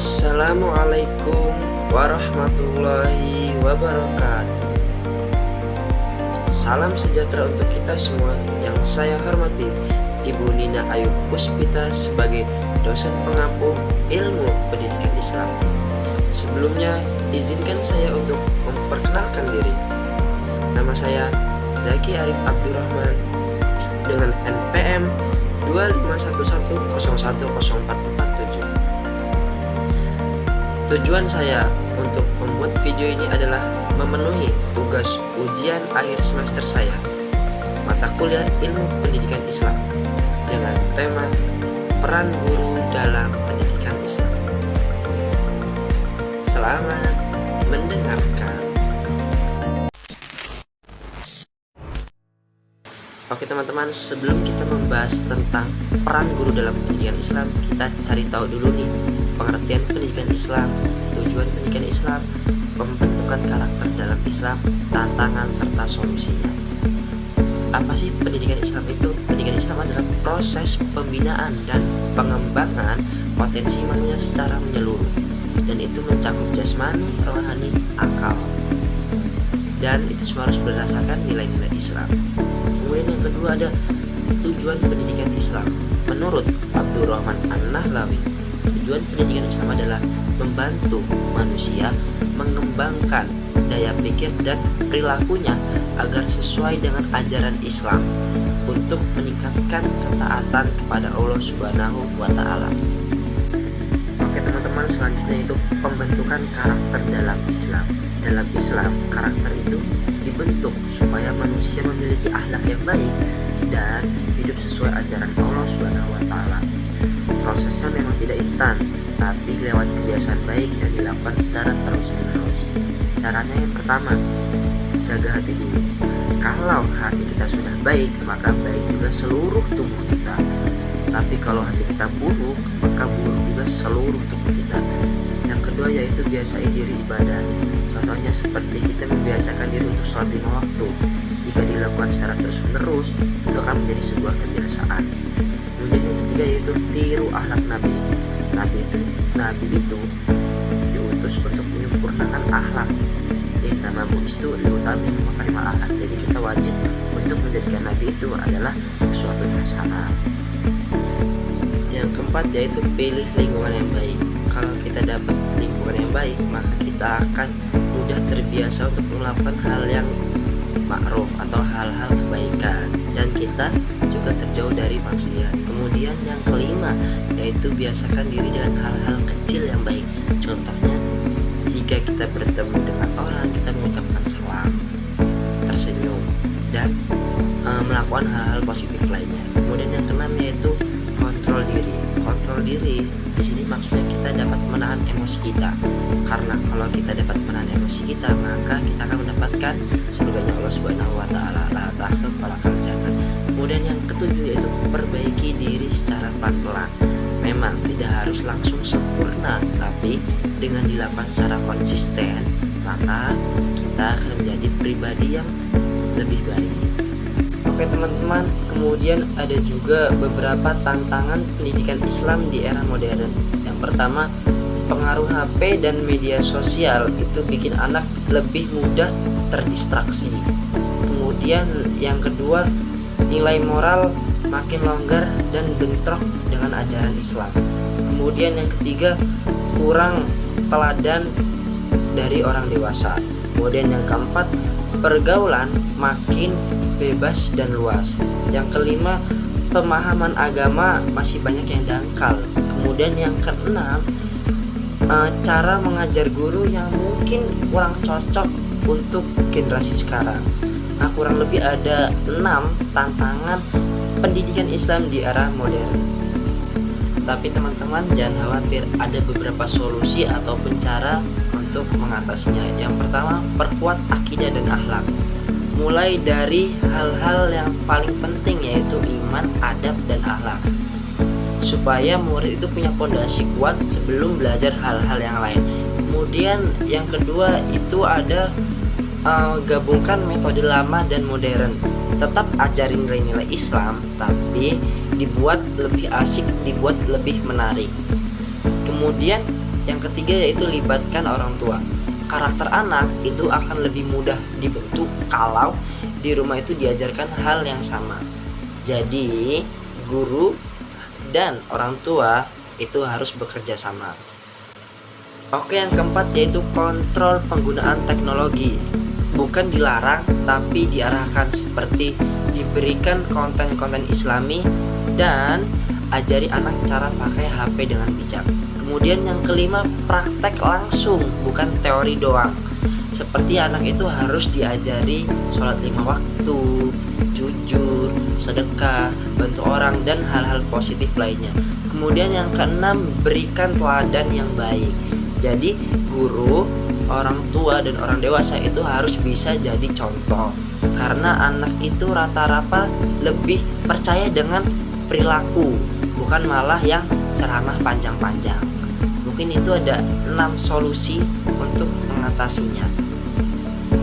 Assalamualaikum warahmatullahi wabarakatuh. Salam sejahtera untuk kita semua. Yang saya hormati Ibu Nina Ayu Puspita sebagai dosen pengampu ilmu pendidikan Islam. Sebelumnya izinkan saya untuk memperkenalkan diri. Nama saya Zaki Arif Abdurrahman dengan NPM 25110104447. Tujuan saya untuk membuat video ini adalah memenuhi tugas ujian akhir semester saya, mata kuliah ilmu pendidikan Islam, dengan tema peran guru dalam pendidikan Islam. Selamat mendengarkan. Oke teman-teman, sebelum kita membahas tentang peran guru dalam pendidikan Islam, kita cari tahu dulu nih pengertian pendidikan Islam, tujuan pendidikan Islam, pembentukan karakter dalam Islam, tantangan serta solusinya. Apa sih pendidikan Islam itu? Pendidikan Islam adalah proses pembinaan dan pengembangan potensi manusia secara menyeluruh, dan itu mencakup jasmani, rohani, akal, dan itu semua harus berdasarkan nilai-nilai Islam. Kemudian yang kedua ada tujuan pendidikan Islam. Menurut Abdurrahman An-Nahlawi, tujuan pendidikan Islam adalah membantu manusia mengembangkan daya pikir dan perilakunya agar sesuai dengan ajaran Islam untuk meningkatkan ketaatan kepada Allah Subhanahu wa Ta'ala. Oke teman-teman, selanjutnya itu pembentukan karakter dalam Islam. Dalam Islam, karakter itu dibentuk supaya manusia memiliki akhlak yang baik dan hidup sesuai ajaran Allah Subhanahu wa Ta'ala. Prosesnya memang tidak instan, tapi lewat kebiasaan baik yang dilakukan secara terus-menerus. Caranya yang pertama, jaga hati dulu. Kalau hati kita sudah baik, maka baik juga seluruh tubuh kita. Tapi kalau hati kita buruk, maka buruk juga seluruh tubuh kita. Yang kedua yaitu biasai diri ibadah. Contohnya seperti kita membiasakan diri untuk sholat 5 waktu. Jika dilakukan secara terus-menerus, itu akan menjadi sebuah kebiasaan. Kemudian yang ketiga yaitu tiru akhlak Nabi. Nabi itu diutus untuk menyempurnakan akhlak. Nama bu'istu liutammima makarimal akhlak. Jadi kita wajib untuk menjadikan Nabi itu adalah sesuatu yang hasanah. Yang keempat yaitu pilih lingkungan yang baik. Kalau kita dapat lingkungan yang baik, maka kita akan mudah terbiasa untuk melakukan hal yang ma'ruf atau hal-hal kebaikan, dan kita juga terjauh dari maksiat. Kemudian yang kelima yaitu biasakan diri dengan hal-hal kecil yang baik. Contohnya, jika kita bertemu dengan orang, kita mengucapkan salam, tersenyum, dan melakukan hal-hal positif lainnya. Kemudian yang keenam yaitu kontrol diri. Kontrol diri di sini maksudnya kita dapat menahan emosi kita. Karena kalau kita dapat menahan emosi kita, maka kita akan mendapatkan surganya Allah Subhanahu wa Ta'ala. La takhluq falakal jannah. Kemudian yang ketujuh yaitu perbaiki diri secara pelan-pelan. Memang tidak harus langsung sempurna, tapi dengan dilakukan secara konsisten, maka kita akan menjadi pribadi yang lebih baik. Oke teman-teman, kemudian ada juga beberapa tantangan pendidikan Islam di era modern. Yang pertama, pengaruh HP dan media sosial itu bikin anak lebih mudah terdistraksi. Kemudian yang kedua, nilai moral makin longgar dan bentrok dengan ajaran Islam. Kemudian yang ketiga, kurang teladan dari orang dewasa. Kemudian yang keempat, pergaulan makin bebas dan luas. Yang kelima, pemahaman agama masih banyak yang dangkal. Kemudian yang keenam, cara mengajar guru yang mungkin kurang cocok untuk generasi sekarang. Nah, kurang lebih ada 6 tantangan pendidikan Islam di era modern. Tapi teman-teman jangan khawatir, ada beberapa solusi ataupun cara untuk mengatasinya. Yang pertama, perkuat akidah dan akhlak. Mulai dari hal-hal yang paling penting yaitu iman, adab, dan akhlak, supaya murid itu punya fondasi kuat sebelum belajar hal-hal yang lain. Kemudian yang kedua itu ada gabungkan metode lama dan modern. Tetap ajarin nilai-nilai Islam, tapi dibuat lebih asik, dibuat lebih menarik. Kemudian Yang ketiga yaitu libatkan orang tua. Karakter anak itu akan lebih mudah dibentuk kalau di rumah itu diajarkan hal yang sama. Jadi, guru dan orang tua itu harus bekerja sama. Oke, yang keempat yaitu kontrol penggunaan teknologi. Bukan dilarang, tapi diarahkan, seperti diberikan konten-konten Islami dan ajari anak cara pakai HP dengan bijak. Kemudian yang kelima, praktek langsung, bukan teori doang. Seperti anak itu harus diajari sholat 5 waktu, jujur, sedekah, bantu orang, dan hal-hal positif lainnya. Kemudian yang keenam, berikan teladan yang baik. Jadi guru, orang tua, dan orang dewasa itu harus bisa jadi contoh. Karena anak itu rata-rata lebih percaya dengan perilaku, bukan malah yang ceramah panjang-panjang. Mungkin itu ada 6 solusi untuk mengatasinya.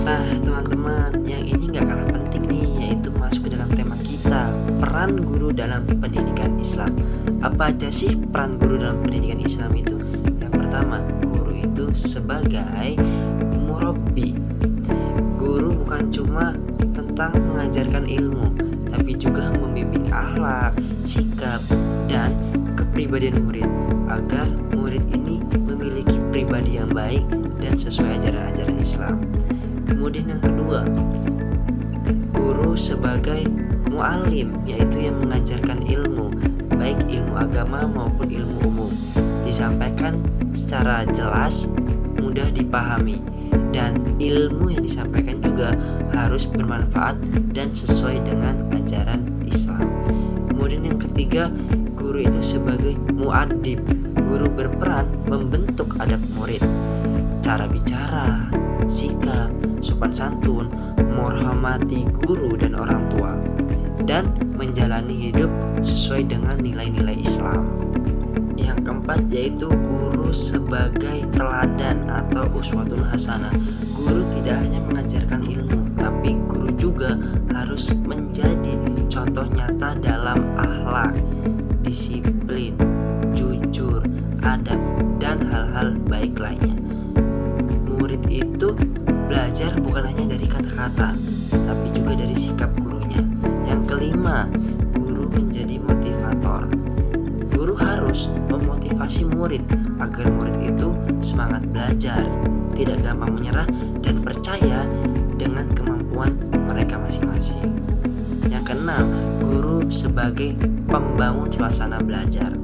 Nah teman-teman, yang ini gak kalah penting nih, yaitu masuk ke dalam tema kita, peran guru dalam pendidikan Islam. Apa aja sih peran guru dalam pendidikan Islam itu? Yang pertama, guru itu sebagai murabbi. Guru bukan cuma tentang mengajarkan ilmu, tapi juga membimbing akhlak, sikap, dan kepribadian murid, agar murid ini memiliki pribadi yang baik dan sesuai ajaran-ajaran Islam. Kemudian yang kedua, guru sebagai muallim, yaitu yang mengajarkan ilmu, baik ilmu agama maupun ilmu umum, disampaikan secara jelas, mudah dipahami, dan ilmu yang disampaikan juga harus bermanfaat dan sesuai dengan ajaran Islam. Kemudian yang ketiga, guru itu sebagai muaddib. Guru berperan membentuk adab murid, cara bicara, sikap, sopan santun, menghormati guru dan orang tua, dan menjalani hidup sesuai dengan nilai-nilai Islam. Yang keempat yaitu guru sebagai teladan atau uswatun hasanah. Guru tidak hanya mengajarkan ilmu, tapi guru juga harus menjadi contoh nyata dalam akhlak, disiplin, jujur, adab, dan hal-hal baik lainnya. Murid itu belajar bukan hanya dari kata-kata, tapi juga dari sikap gurunya. Yang kelima, guru menjadi motivator. Guru harus memotivasi murid agar murid itu semangat belajar, tidak gampang menyerah, dan percaya dengan kemampuan mereka masing-masing. Yang keenam, guru sebagai pembangun suasana belajar.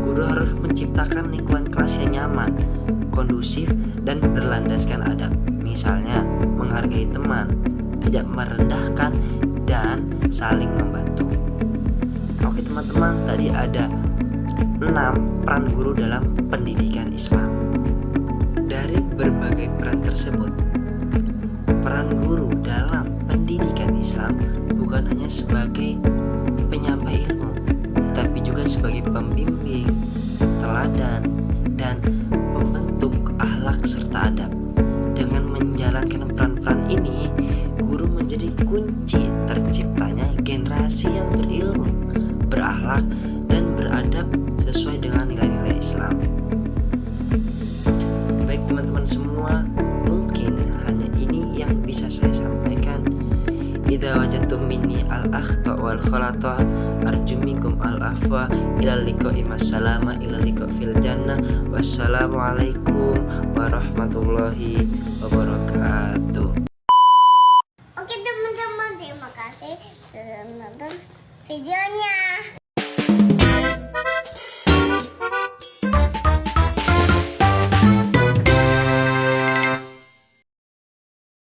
Guru harus menciptakan lingkungan kelas yang nyaman, kondusif, dan berlandaskan adab. Misalnya, menghargai teman, tidak merendahkan, dan saling membantu. Oke teman-teman, tadi ada 6 peran guru dalam pendidikan Islam. Dari berbagai peran tersebut, peran guru dalam pendidikan Islam bukan hanya sebagai penyampai ilmu, tetapi juga sebagai pembimbing, teladan, dan pembentuk akhlak serta adab. Dengan menjalankan peran-peran ini, guru menjadi kunci terciptanya generasi yang berilmu, berakhlak, dan beradab sesuai dengan nilai-nilai Islam. Baik teman-teman semua, mungkin hanya ini yang bisa saya sampaikan. Idza wajadtum minni al-akhta wal khalata arju minkum al-afwa ila liqa'i massalama ila liqa' fil jannah. Wassalamualaikum warahmatullahi wabarakatuh.